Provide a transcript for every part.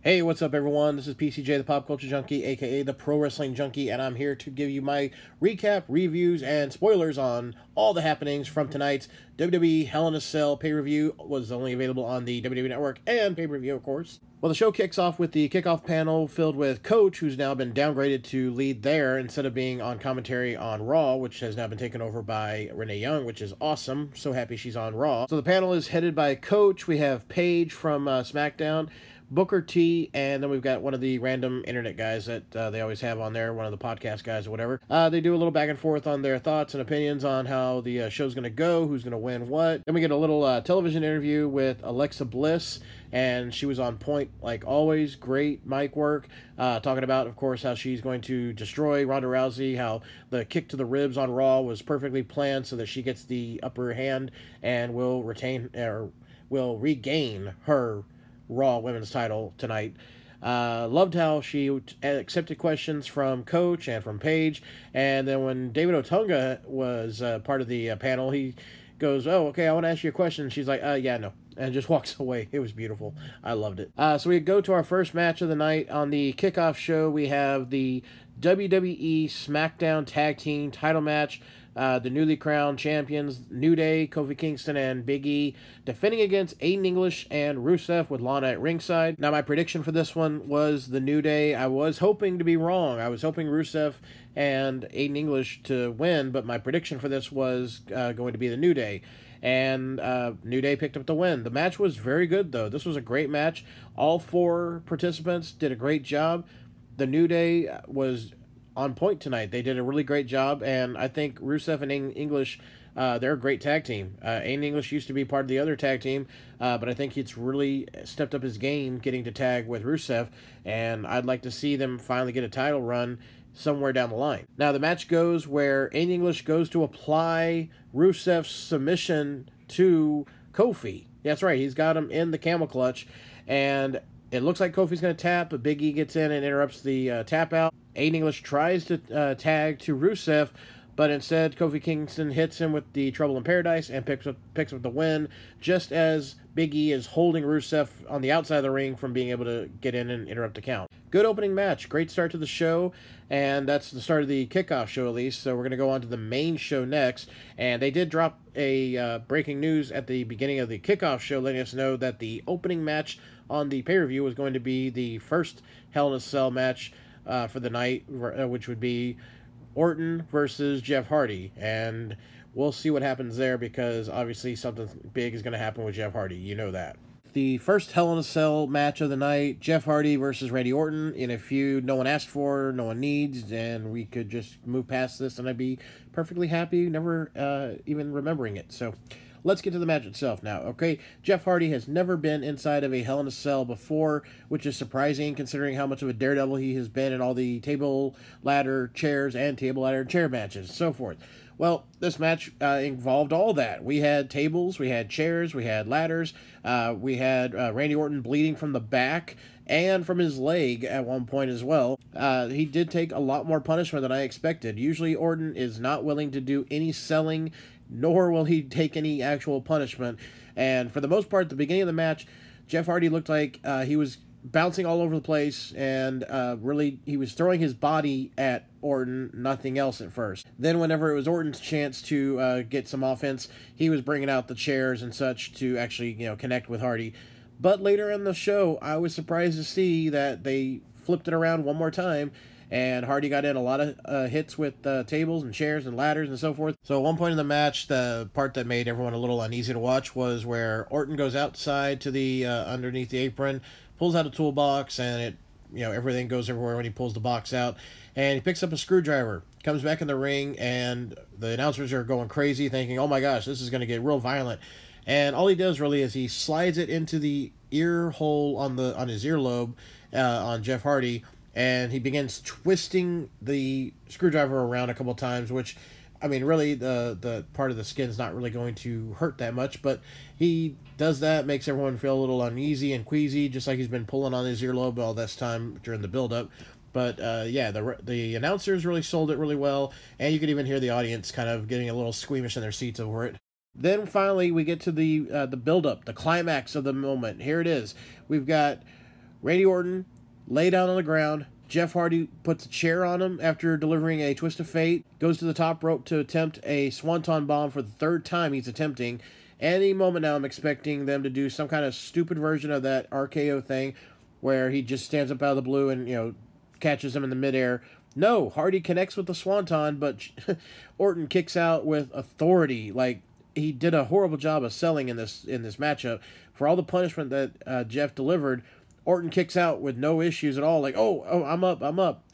Hey, what's up, everyone? This is PCJ, the Pop Culture Junkie, aka the Pro Wrestling Junkie, and I'm here to give you my recap, reviews, and spoilers on all the happenings from tonight's WWE Hell in a Cell pay-per-view. Was only available on the WWE Network and pay-per-view, of course. Well, the show kicks off with the kickoff panel filled with Coach, who's now been downgraded to lead there instead of being on commentary on Raw, which has now been taken over by Renee Young, which is awesome. So happy she's on Raw. So the panel is headed by Coach. We have Paige from SmackDown, Booker T, and then we've got one of the random internet guys that they always have on there, one of the podcast guys or whatever. They do a little back and forth on their thoughts and opinions on how the show's going to go, who's going to win what. Then we get a little television interview with Alexa Bliss, and she was on point like always. Great mic work, talking about, of course, how she's going to destroy Ronda Rousey, how the kick to the ribs on Raw was perfectly planned so that she gets the upper hand and will regain her Raw Women's title tonight. Loved how she accepted questions from Coach and from Paige, and then when David Otunga was part of the panel, he goes, "Oh, okay, I want to ask you a question." She's like, "Yeah, no," and just walks away. It was beautiful. I loved it. So we go to our first match of the night. On the kickoff show, we have the WWE SmackDown Tag Team title match. The newly crowned champions, New Day, Kofi Kingston, and Big E, defending against Aiden English and Rusev with Lana at ringside. Now, my prediction for this one was the New Day. I was hoping to be wrong. I was hoping Rusev and Aiden English to win, but my prediction for this was going to be the New Day. And New Day picked up the win. The match was very good, though. This was a great match. All four participants did a great job. The New Day was on point tonight. They did a really great job, and I think Rusev and English, they're a great tag team. Aiden English used to be part of the other tag team, but I think he's really stepped up his game getting to tag with Rusev, and I'd like to see them finally get a title run somewhere down the line. Now, the match goes where Aiden English goes to apply Rusev's submission to Kofi. That's right, he's got him in the camel clutch, and it looks like Kofi's going to tap, but Big E gets in and interrupts the tap out. Aiden English tries to tag to Rusev, but instead Kofi Kingston hits him with the Trouble in Paradise and picks up the win, just as Big E is holding Rusev on the outside of the ring from being able to get in and interrupt the count. Good opening match. Great start to the show, and that's the start of the kickoff show, at least. So we're going to go on to the main show next, and they did drop a breaking news at the beginning of the kickoff show, letting us know that the opening match on the pay-per-view was going to be the first Hell in a Cell match for the night, which would be Orton versus Jeff Hardy, and we'll see what happens there, because obviously something big is going to happen with Jeff Hardy. You know that. The first Hell in a Cell match of the night, Jeff Hardy versus Randy Orton, in a feud no one asked for, no one needs, and we could just move past this, and I'd be perfectly happy never even remembering it. So let's get to the match itself now, okay? Jeff Hardy has never been inside of a Hell in a Cell before, which is surprising considering how much of a daredevil he has been in all the table, ladder, chairs, and table, ladder, and chair matches, so forth. Well, this match involved all that. We had tables, we had chairs, we had ladders, we had Randy Orton bleeding from the back and from his leg at one point as well. He did take a lot more punishment than I expected. Usually Orton is not willing to do any selling, nor will he take any actual punishment. And for the most part, at the beginning of the match, Jeff Hardy looked like he was bouncing all over the place, and really he was throwing his body at Orton, nothing else at first. Then whenever it was Orton's chance to get some offense, he was bringing out the chairs and such to actually, connect with Hardy. But later in the show, I was surprised to see that they flipped it around one more time, and Hardy got in a lot of hits with tables and chairs and ladders and so forth. So at one point in the match, the part that made everyone a little uneasy to watch was where Orton goes outside to the underneath the apron, pulls out a toolbox, and it, everything goes everywhere when he pulls the box out, and he picks up a screwdriver, comes back in the ring, and the announcers are going crazy thinking, oh my gosh, this is going to get real violent. And all he does really is he slides it into the ear hole on his earlobe on Jeff Hardy, and he begins twisting the screwdriver around a couple of times, which, I mean, really, the part of the skin's not really going to hurt that much, but he does that, makes everyone feel a little uneasy and queasy, just like he's been pulling on his earlobe all this time during the build-up. But, yeah, the announcers really sold it really well, and you could even hear the audience kind of getting a little squeamish in their seats over it. Then finally we get to the build-up, the climax of the moment. Here it is. We've got Randy Orton lay down on the ground. Jeff Hardy puts a chair on him after delivering a twist of fate, goes to the top rope to attempt a swanton bomb for the third time he's attempting. Any moment now I'm expecting them to do some kind of stupid version of that RKO thing where he just stands up out of the blue and, catches him in the midair. No, Hardy connects with the swanton, but Orton kicks out with authority. Like, he did a horrible job of selling in this matchup. For all the punishment that Jeff delivered, Orton kicks out with no issues at all. Like, oh, I'm up.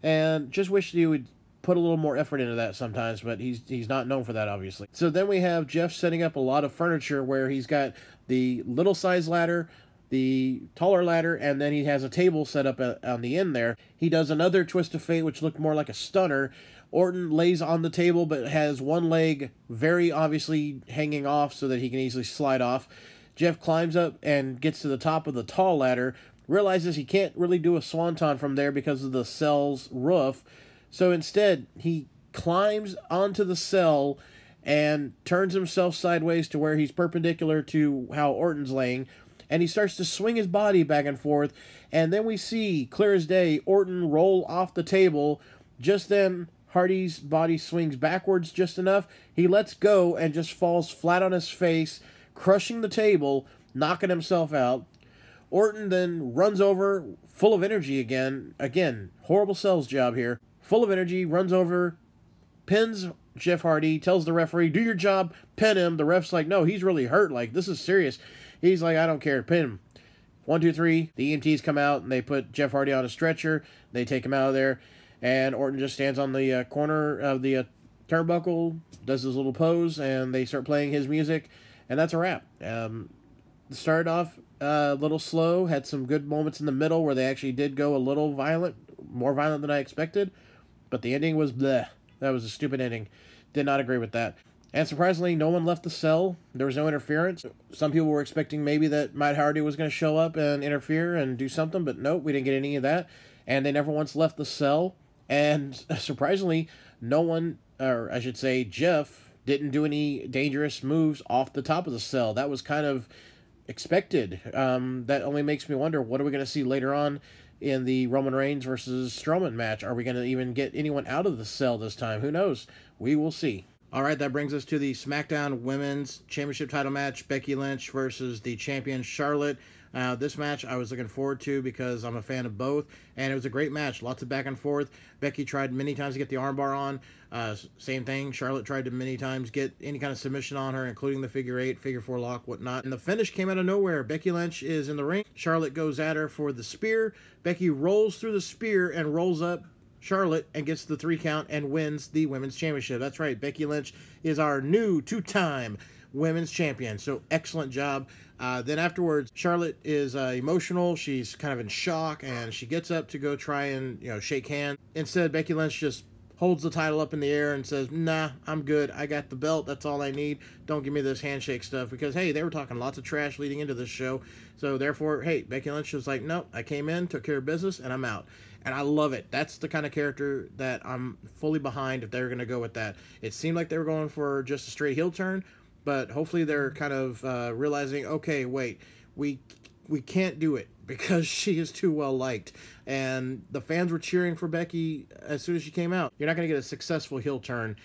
And just wish he would put a little more effort into that sometimes, but he's not known for that, obviously. So then we have Jeff setting up a lot of furniture where he's got the little size ladder, the taller ladder, and then he has a table set up on the end there. He does another twist of fate, which looked more like a stunner. Orton lays on the table, but has one leg very obviously hanging off so that he can easily slide off. Jeff climbs up and gets to the top of the tall ladder, realizes he can't really do a swanton from there because of the cell's roof, so instead he climbs onto the cell and turns himself sideways to where he's perpendicular to how Orton's laying, and he starts to swing his body back and forth, and then we see, clear as day, Orton roll off the table. Just then, Hardy's body swings backwards just enough. He lets go and just falls flat on his face, crushing the table, knocking himself out. Orton then runs over, full of energy again. Again, horrible sales job here. Full of energy, runs over, pins Jeff Hardy, tells the referee, do your job, pin him. The ref's like, no, he's really hurt. Like, this is serious. He's like, I don't care, pin him. 1, 2, 3, the EMTs come out, and they put Jeff Hardy on a stretcher. They take him out of there, and Orton just stands on the corner of the turnbuckle, does his little pose, and they start playing his music, and that's a wrap. Started off a little slow, had some good moments in the middle where they actually did go a little violent, more violent than I expected, but the ending was bleh. That was a stupid ending. Did not agree with that. And surprisingly, no one left the cell. There was no interference. Some people were expecting maybe that Matt Hardy was going to show up and interfere and do something, but nope, we didn't get any of that. And they never once left the cell. And surprisingly, no one, or I should say Jeff, didn't do any dangerous moves off the top of the cell. That was kind of expected. That only makes me wonder, what are we going to see later on in the Roman Reigns versus Strowman match? Are we going to even get anyone out of the cell this time? Who knows? We will see. All right, that brings us to the SmackDown Women's Championship title match, Becky Lynch versus the champion Charlotte. This match I was looking forward to because I'm a fan of both, and it was a great match. Lots of back and forth. Becky tried many times to get the armbar on. Same thing. Charlotte tried to many times get any kind of submission on her, including the figure 8, figure 4 lock, whatnot. And the finish came out of nowhere. Becky Lynch is in the ring. Charlotte goes at her for the spear. Becky rolls through the spear and rolls up Charlotte and gets the 3 count and wins the Women's Championship. That's right. Becky Lynch is our new 2-time Women's Champion. So excellent job. Then afterwards, Charlotte is emotional. She's kind of in shock, and she gets up to go try and shake hands. Instead, Becky Lynch just holds the title up in the air and says, nah, I'm good. I got the belt. That's all I need. Don't give me this handshake stuff. Because, hey, they were talking lots of trash leading into this show. So, therefore, hey, Becky Lynch was like, no, I came in, took care of business, and I'm out. And I love it. That's the kind of character that I'm fully behind if they're going to go with that. It seemed like they were going for just a straight heel turn, but hopefully they're kind of realizing, okay, wait, we can't do it because she is too well liked. And the fans were cheering for Becky as soon as she came out. You're not going to get a successful heel turn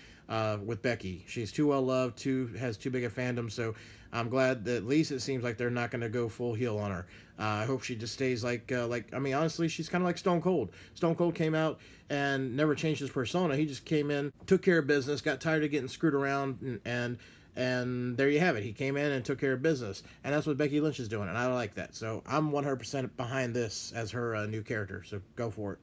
with Becky. She's too well loved, has too big a fandom, so I'm glad that at least it seems like they're not going to go full heel on her. I hope she just stays like, I mean, honestly, she's kind of like Stone Cold. Stone Cold came out and never changed his persona. He just came in, took care of business, got tired of getting screwed around, and there you have it. He came in and took care of business. And that's what Becky Lynch is doing, and I like that. So I'm 100% behind this as her new character, so go for it.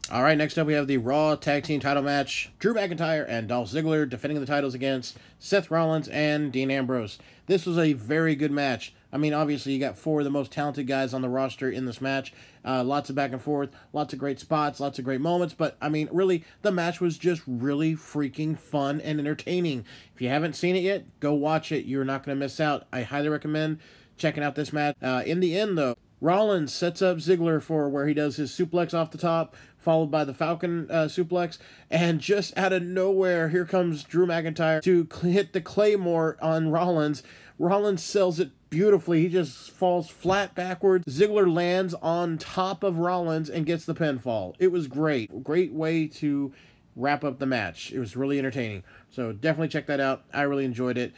All right, next up we have the Raw Tag Team title match. Drew McIntyre and Dolph Ziggler defending the titles against Seth Rollins and Dean Ambrose. This was a very good match. I mean, obviously, you got 4 of the most talented guys on the roster in this match. Lots of back and forth, lots of great spots, lots of great moments. But, I mean, really, the match was just really freaking fun and entertaining. If you haven't seen it yet, go watch it. You're not going to miss out. I highly recommend checking out this match. In the end, though, Rollins sets up Ziggler for where he does his suplex off the top, followed by the Falcon suplex, and just out of nowhere, here comes Drew McIntyre to hit the Claymore on Rollins. Rollins sells it beautifully. He just falls flat backwards. Ziggler lands on top of Rollins and gets the pinfall. It was great. Great way to wrap up the match. It was really entertaining. So definitely check that out. I really enjoyed it.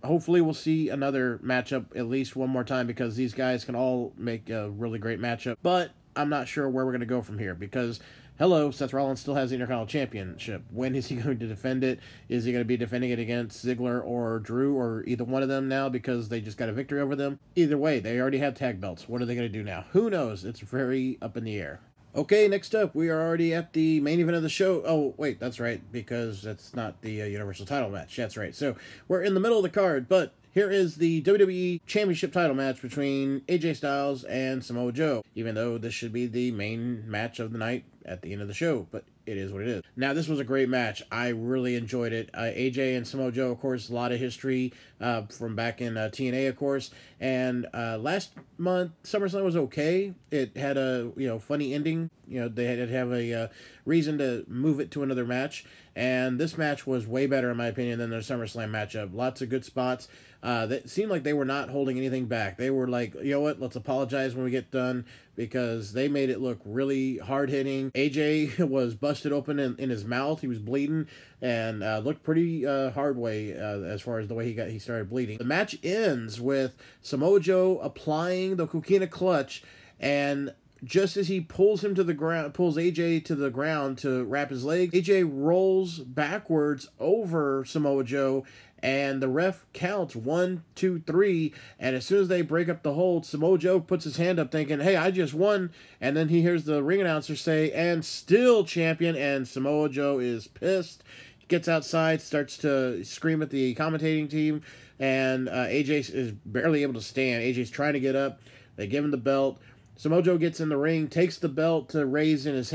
Hopefully we'll see another matchup at least one more time, because these guys can all make a really great matchup. But I'm not sure where we're going to go from here, because hello, Seth Rollins still has the Intercontinental Championship. When is he going to defend it? Is he going to be defending it against Ziggler or Drew, or either one of them now because they just got a victory over them? Either way, they already have tag belts. What are they going to do now? Who knows? It's very up in the air. Okay, next up, we are already at the main event of the show. Oh, wait, that's right, because that's not the Universal title match. That's right. So we're in the middle of the card, but here is the WWE Championship title match between AJ Styles and Samoa Joe, even though this should be the main match of the night at the end of the show, but it is what it is. Now, this was a great match. I really enjoyed it. AJ and Samoa Joe, of course, a lot of history from back in TNA, of course. And last month, SummerSlam was okay. It had a funny ending. They had to have a reason to move it to another match. And this match was way better, in my opinion, than their SummerSlam matchup. Lots of good spots. That seemed like they were not holding anything back. They were like, you know what, let's apologize when we get done, because they made it look really hard-hitting. AJ was busted open in his mouth. He was bleeding and looked pretty hard way as far as the way he started bleeding. The match ends with Samoa Joe applying the Coquina clutch, and just as he pulls him to the ground, pulls AJ to the ground to wrap his leg, AJ rolls backwards over Samoa Joe, and the ref counts 1, 2, 3, and as soon as they break up the hold, Samoa Joe puts his hand up thinking, hey, I just won, and then he hears the ring announcer say, and still champion, and Samoa Joe is pissed. He gets outside, starts to scream at the commentating team, and AJ is barely able to stand. AJ's trying to get up. They give him the belt. Samoa Joe gets in the ring, takes the belt to raise in his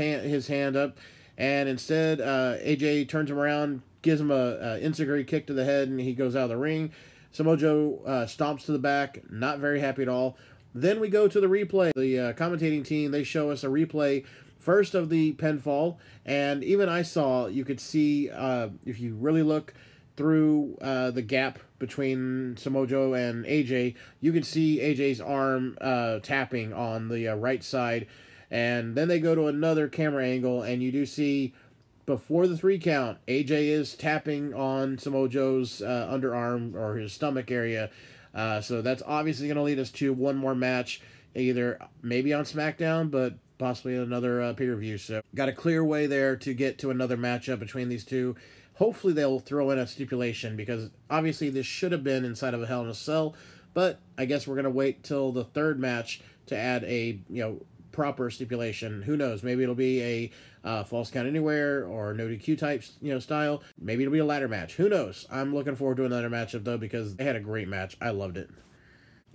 hand up, and instead AJ turns him around, gives him a enziguri kick to the head, and he goes out of the ring. Samoa Joe stomps to the back, not very happy at all. Then we go to the replay. The commentating team, they show us a replay first of the pinfall, and even I saw, you could see, if you really look through the gap between Samoa Joe and AJ, you can see AJ's arm tapping on the right side. And then they go to another camera angle, and you do see, before the 3 count, AJ is tapping on Samoa Joe's underarm or his stomach area. So that's obviously going to lead us to one more match, either maybe on SmackDown, but possibly another pay-per-view. So got a clear way there to get to another matchup between these two. Hopefully they'll throw in a stipulation, because obviously this should have been inside of a Hell in a Cell, but I guess we're going to wait till the third match to add a proper stipulation. Who knows? Maybe it'll be a false count anywhere or no DQ type style. Maybe it'll be a ladder match. Who knows? I'm looking forward to another matchup though, because they had a great match. I loved it.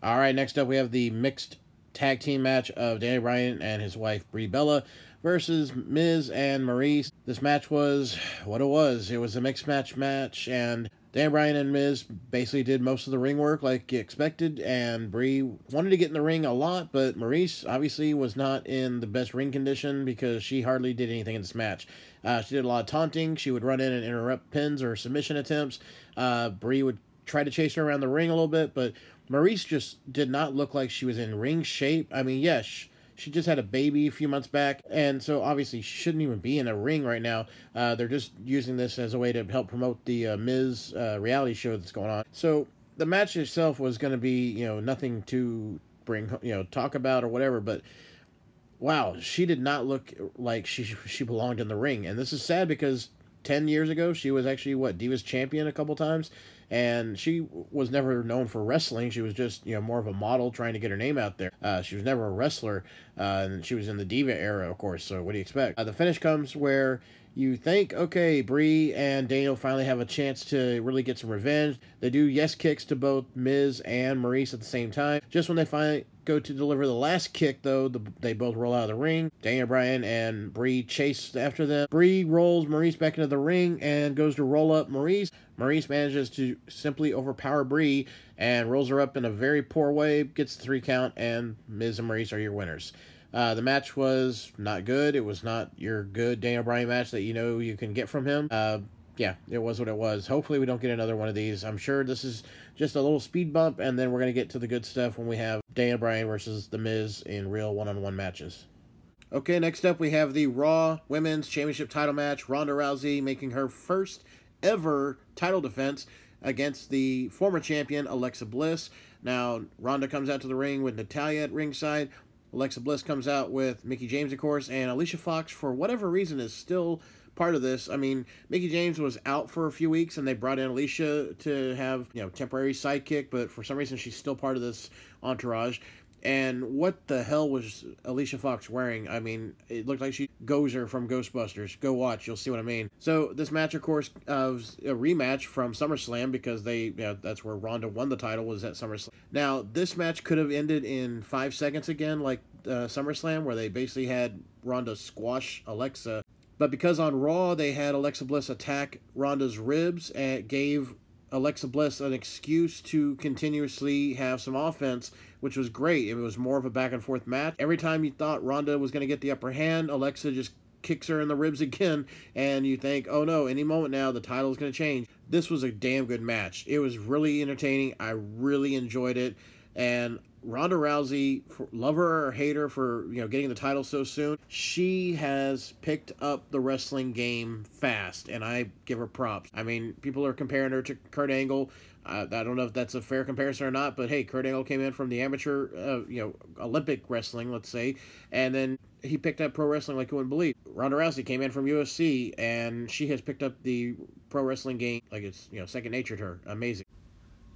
All right, next up we have the mixed tag team match of Daniel Bryan and his wife Brie Bella versus Miz and Maurice. This match was what it was. It was a mixed match, and Daniel Bryan and Miz basically did most of the ring work like you expected, and Brie wanted to get in the ring a lot, but Maurice obviously was not in the best ring condition because she hardly did anything in this match. She did a lot of taunting. She would run in and interrupt pins or submission attempts. Brie would try to chase her around the ring a little bit, but Maurice just did not look like she was in ring shape. I mean, yes, she just had a baby a few months back, and so obviously she shouldn't even be in a ring right now. They're just using this as a way to help promote the Miz reality show that's going on. So the match itself was going to be, nothing to bring, talk about or whatever, but wow, she did not look like she belonged in the ring. And this is sad because 10 years ago, she was actually, Divas Champion a couple times, and she was never known for wrestling. She was just, more of a model trying to get her name out there. She was never a wrestler, and she was in the Diva era, of course, so what do you expect? The finish comes where you think, okay, Brie and Daniel finally have a chance to really get some revenge. They do yes kicks to both Miz and Maurice at the same time. Just when they finally go to deliver the last kick, though, they both roll out of the ring. Daniel Bryan and Brie chase after them. Brie rolls Maurice back into the ring and goes to roll up Maurice. Maurice manages to simply overpower Brie and rolls her up in a very poor way, gets the 3 count, and Miz and Maurice are your winners. The match was not good. It was not your good Daniel Bryan match that you can get from him. Yeah, it was what it was. Hopefully we don't get another one of these. I'm sure this is just a little speed bump, and then we're going to get to the good stuff when we have Daniel Bryan versus The Miz in real one-on-one matches. Okay, next up we have the Raw Women's Championship title match. Ronda Rousey making her first ever title defense against the former champion, Alexa Bliss. Now, Ronda comes out to the ring with Natalya at ringside. Alexa Bliss comes out with Mickie James, of course, and Alicia Fox, for whatever reason, is still part of this. I mean, Mickie James was out for a few weeks, and they brought in Alicia to have, temporary sidekick, but for some reason, she's still part of this entourage. And what the hell was Alicia Fox wearing? I mean, it looked like she Gozer from Ghostbusters. Go watch, you'll see what I mean. So this match, of course, was a rematch from SummerSlam because that's where Ronda won the title, was at SummerSlam. Now, this match could have ended in 5 seconds again, like SummerSlam, where they basically had Ronda squash Alexa. But because on Raw they had Alexa Bliss attack Ronda's ribs and it gave Alexa Bliss an excuse to continuously have some offense, which was great. It was more of a back-and-forth match. Every time you thought Ronda was going to get the upper hand, Alexa just kicks her in the ribs again, and you think, oh no, any moment now, the title is going to change. This was a damn good match. It was really entertaining. I really enjoyed it, and Ronda Rousey, love her or hate her for getting the title so soon, she has picked up the wrestling game fast, and I give her props. I mean, people are comparing her to Kurt Angle. I don't know if that's a fair comparison or not, but hey, Kurt Angle came in from the amateur, Olympic wrestling, let's say, and then he picked up pro wrestling like you wouldn't believe. Ronda Rousey came in from UFC, and she has picked up the pro wrestling game like it's second nature to her. Amazing.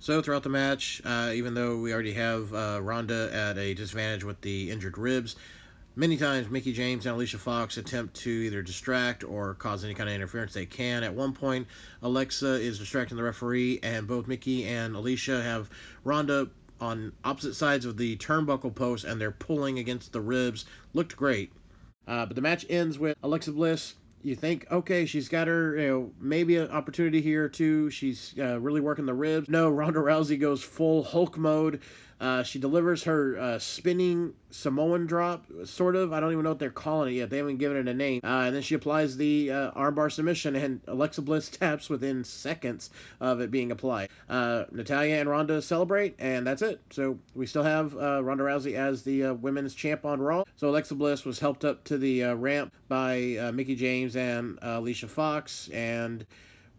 So throughout the match, even though we already have Ronda at a disadvantage with the injured ribs, many times Mickie James and Alicia Fox attempt to either distract or cause any kind of interference they can. At one point, Alexa is distracting the referee, and both Mickie and Alicia have Ronda on opposite sides of the turnbuckle post, and they're pulling against the ribs. Looked great. But the match ends with Alexa Bliss. You think, okay, she's got her, maybe an opportunity here too. She's really working the ribs. No, Ronda Rousey goes full Hulk mode. She delivers her spinning Samoan drop, sort of. I don't even know what they're calling it yet. They haven't given it a name. And then she applies the armbar submission, and Alexa Bliss taps within seconds of it being applied. Natalya and Ronda celebrate, and that's it. So we still have Ronda Rousey as the women's champ on Raw. So Alexa Bliss was helped up to the ramp by Mickie James and Alicia Fox, and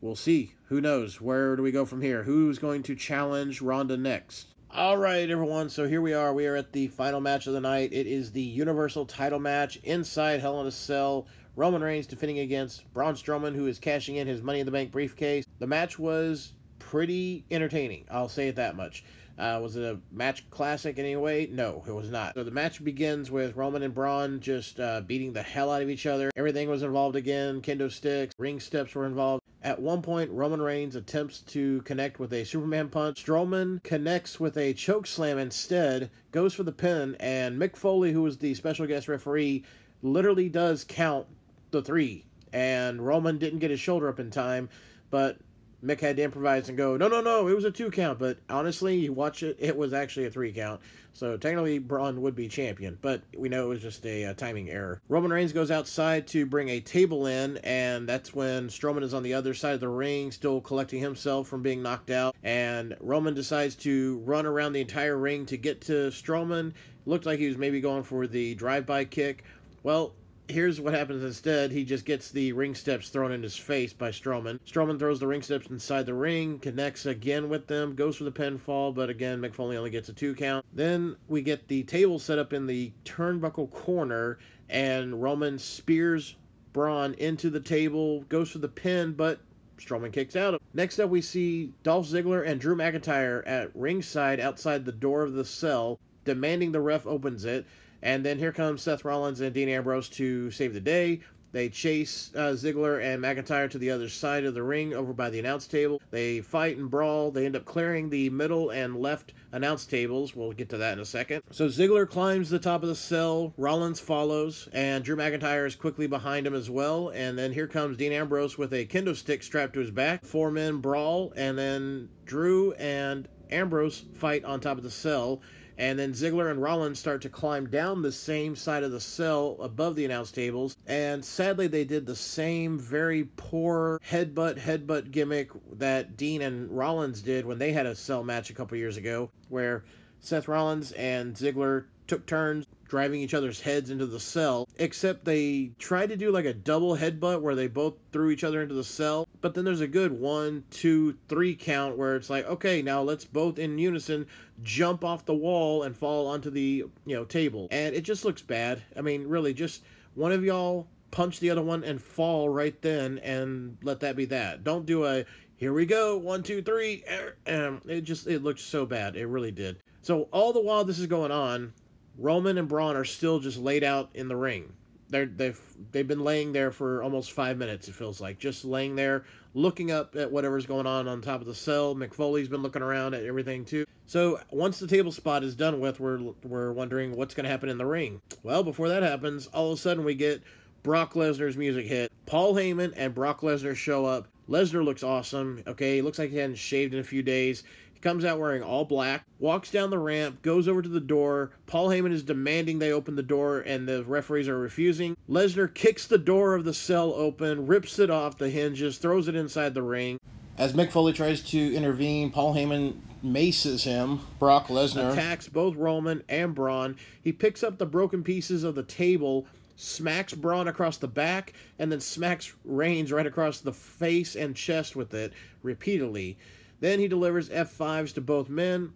we'll see. Who knows? Where do we go from here? Who's going to challenge Ronda next? All right, everyone, so here we are. We are at the final match of the night. It is the Universal title match inside Hell in a Cell. Roman Reigns defending against Braun Strowman, who is cashing in his Money in the Bank briefcase. The match was pretty entertaining, I'll say it that much. Was it a match classic in any way? No, it was not. So the match begins with Roman and Braun just beating the hell out of each other. Everything was involved again. Kendo sticks, ring steps were involved. At one point, Roman Reigns attempts to connect with a Superman punch. Strowman connects with a choke slam instead, goes for the pin, and Mick Foley, who was the special guest referee, literally does count the 3. And Roman didn't get his shoulder up in time, but Mick had to improvise and go, no, it was a 2 count. But honestly, you watch it, it was actually a 3 count. So technically, Braun would be champion, but we know it was just a timing error. Roman Reigns goes outside to bring a table in, and that's when Strowman is on the other side of the ring, still collecting himself from being knocked out. And Roman decides to run around the entire ring to get to Strowman. Looked like he was maybe going for the drive-by kick. Well, here's what happens instead. He just gets the ring steps thrown in his face by Strowman. Strowman throws the ring steps inside the ring, connects again with them, goes for the pinfall, but again, Mick Foley only gets a 2 count. Then we get the table set up in the turnbuckle corner, and Roman spears Braun into the table, goes for the pin, but Strowman kicks out. Next up, we see Dolph Ziggler and Drew McIntyre at ringside outside the door of the cell, demanding the ref opens it. And then here comes Seth Rollins and Dean Ambrose to save the day. They chase Ziggler and McIntyre to the other side of the ring over by the announce table. They fight and brawl. They end up clearing the middle and left announce tables. We'll get to that in a second. So Ziggler climbs the top of the cell. Rollins follows, and Drew McIntyre is quickly behind him as well. And then here comes Dean Ambrose with a kendo stick strapped to his back. 4 men brawl, and then Drew and Ambrose fight on top of the cell, and then Ziggler and Rollins start to climb down the same side of the cell above the announce tables, and sadly they did the same very poor headbutt gimmick that Dean and Rollins did when they had a cell match a couple years ago, where Seth Rollins and Ziggler took turns driving each other's heads into the cell, except they tried to do like a double headbutt where they both threw each other into the cell, but then there's a good 1, 2, 3 count where it's like, okay, now let's both in unison jump off the wall and fall onto the, table. And it just looks bad. I mean, really, just one of y'all punch the other one and fall right then and let that be that. Don't do a, here we go, 1, 2, 3. It looked so bad. It really did. So all the while this is going on, Roman and Braun are still just laid out in the ring. They've been laying there for almost 5 minutes, it feels like. Just laying there, looking up at whatever's going on top of the cell. Mick Foley's been looking around at everything, too. So once the table spot is done with, we're wondering what's going to happen in the ring. Well, before that happens, all of a sudden we get Brock Lesnar's music hit. Paul Heyman and Brock Lesnar show up. Lesnar looks awesome. Okay, he looks like he hadn't shaved in a few days. Comes out wearing all black, walks down the ramp, goes over to the door. Paul Heyman is demanding they open the door, and the referees are refusing. Lesnar kicks the door of the cell open, rips it off the hinges, throws it inside the ring. As Mick Foley tries to intervene, Paul Heyman maces him. Brock Lesnar attacks both Roman and Braun. He picks up the broken pieces of the table, smacks Braun across the back, and then smacks Reigns right across the face and chest with it repeatedly. Then he delivers F5s to both men,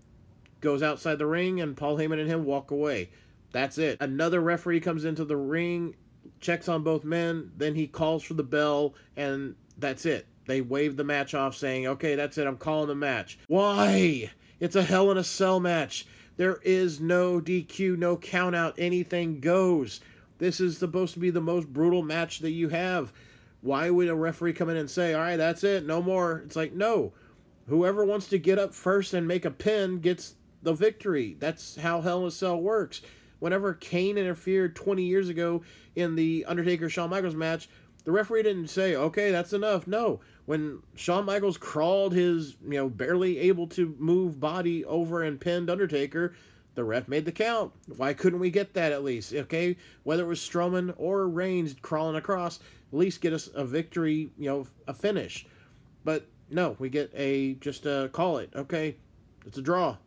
goes outside the ring, and Paul Heyman and him walk away. That's it. Another referee comes into the ring, checks on both men, then he calls for the bell, and that's it. They wave the match off saying, okay, that's it, I'm calling the match. Why? It's a Hell in a Cell match. There is no DQ, no count out, anything goes. This is supposed to be the most brutal match that you have. Why would a referee come in and say, all right, that's it, no more? It's like, no. Whoever wants to get up first and make a pin gets the victory. That's how Hell in a Cell works. Whenever Kane interfered 20 years ago in the Undertaker-Shawn Michaels match, the referee didn't say, okay, that's enough. No. When Shawn Michaels crawled his, barely able to move body over and pinned Undertaker, the ref made the count. Why couldn't we get that at least? Okay, whether it was Strowman or Reigns crawling across, at least get us a victory, a finish. But no, we get just call it. Okay, it's a draw.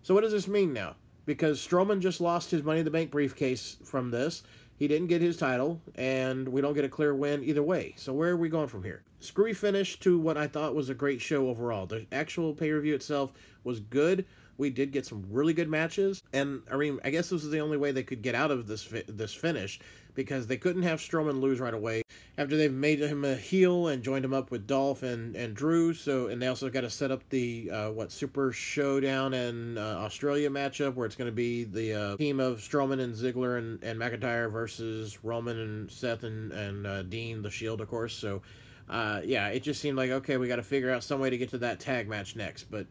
So what does this mean now? Because Strowman just lost his Money in the Bank briefcase from this. He didn't get his title, and we don't get a clear win either way. So where are we going from here? Screwy finish to what I thought was a great show overall. The actual pay-per-view itself was good. We did get some really good matches, and I guess this is the only way they could get out of this finish, because they couldn't have Strowman lose right away after they've made him a heel and joined him up with Dolph and Drew. So, and they also got to set up the Super Showdown and Australia matchup, where it's going to be the team of Strowman and Ziggler and McIntyre versus Roman and Seth and Dean, the Shield, of course. So, yeah, it just seemed like, okay, we got to figure out some way to get to that tag match next, but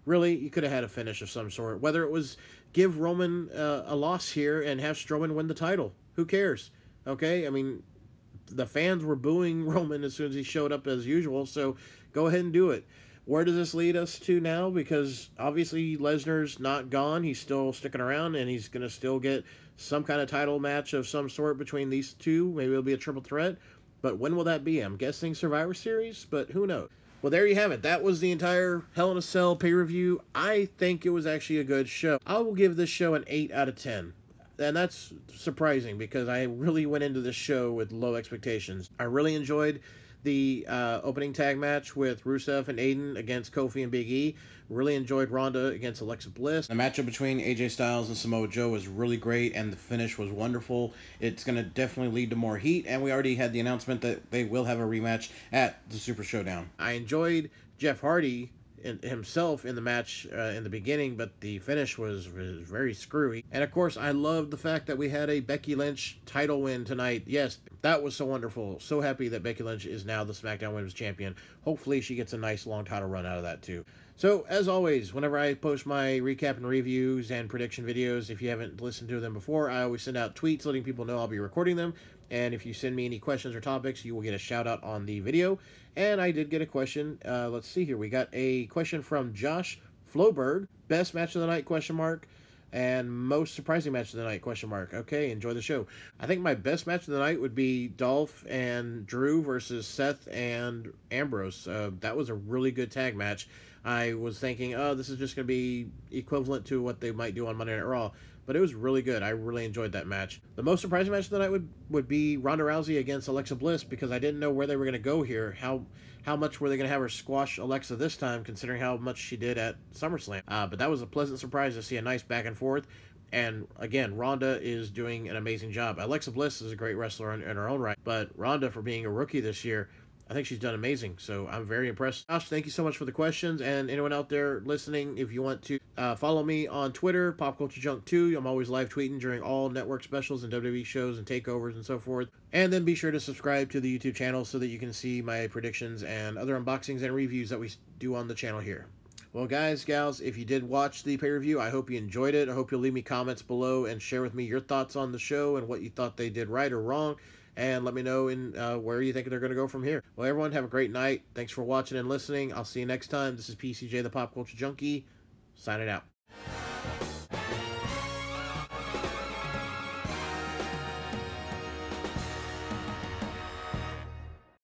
really, you could have had a finish of some sort. Whether it was give Roman a loss here and have Strowman win the title. Who cares? Okay? I mean, the fans were booing Roman as soon as he showed up as usual, so go ahead and do it. Where does this lead us to now? Because obviously Lesnar's not gone. He's still sticking around, and he's going to still get some kind of title match of some sort between these two. Maybe it'll be a triple threat. But when will that be? I'm guessing Survivor Series, but who knows? Well, there you have it. That was the entire Hell in a Cell pay-per-view. I think it was actually a good show. I will give this show an 8 out of 10. And that's surprising, because I really went into this show with low expectations. I really enjoyed the opening tag match with Rusev and Aiden against Kofi and Big E. Really enjoyed Ronda against Alexa Bliss. The matchup between AJ Styles and Samoa Joe was really great, and the finish was wonderful. It's going to definitely lead to more heat, and we already had the announcement that they will have a rematch at the Super Showdown. I enjoyed Jeff Hardy himself in the match in the beginning, but the finish was very screwy. And of course, I loved the fact that we had a Becky Lynch title win tonight. Yes, that was so wonderful. So happy that Becky Lynch is now the SmackDown Women's Champion. Hopefully she gets a nice long title run out of that too. So, as always, whenever I post my recap and reviews and prediction videos, if you haven't listened to them before, I always send out tweets letting people know I'll be recording them. And if you send me any questions or topics, you will get a shout out on the video. And I did get a question. Let's see here. We got a question from Josh Floberg, best match of the night, question mark. And most surprising match of the night, question mark. Okay, enjoy the show. I think my best match of the night would be Dolph and Drew versus Seth and Ambrose. That was a really good tag match. I was thinking, oh, this is just going to be equivalent to what they might do on Monday Night Raw. But it was really good. I really enjoyed that match. The most surprising match of the night would be Ronda Rousey against Alexa Bliss, because I didn't know where they were going to go here. How much were they going to have her squash Alexa this time, considering how much she did at SummerSlam? But that was a pleasant surprise to see a nice back and forth. And again, Ronda is doing an amazing job. Alexa Bliss is a great wrestler in her own right, but Ronda, for being a rookie this year, I think she's done amazing, so I'm very impressed. Josh, thank you so much for the questions, and anyone out there listening, if you want to follow me on Twitter, Pop Culture Junk 2. I'm always live tweeting during all network specials and WWE shows and takeovers and so forth. And then be sure to subscribe to the YouTube channel so that you can see my predictions and other unboxings and reviews that we do on the channel here. Well, guys, gals, if you did watch the pay-per-view, I hope you enjoyed it. I hope you'll leave me comments below and share with me your thoughts on the show and what you thought they did right or wrong. And let me know where you think they're going to go from here. Well, everyone, have a great night. Thanks for watching and listening. I'll see you next time. This is PCJ, the Pop Culture Junkie, signing out.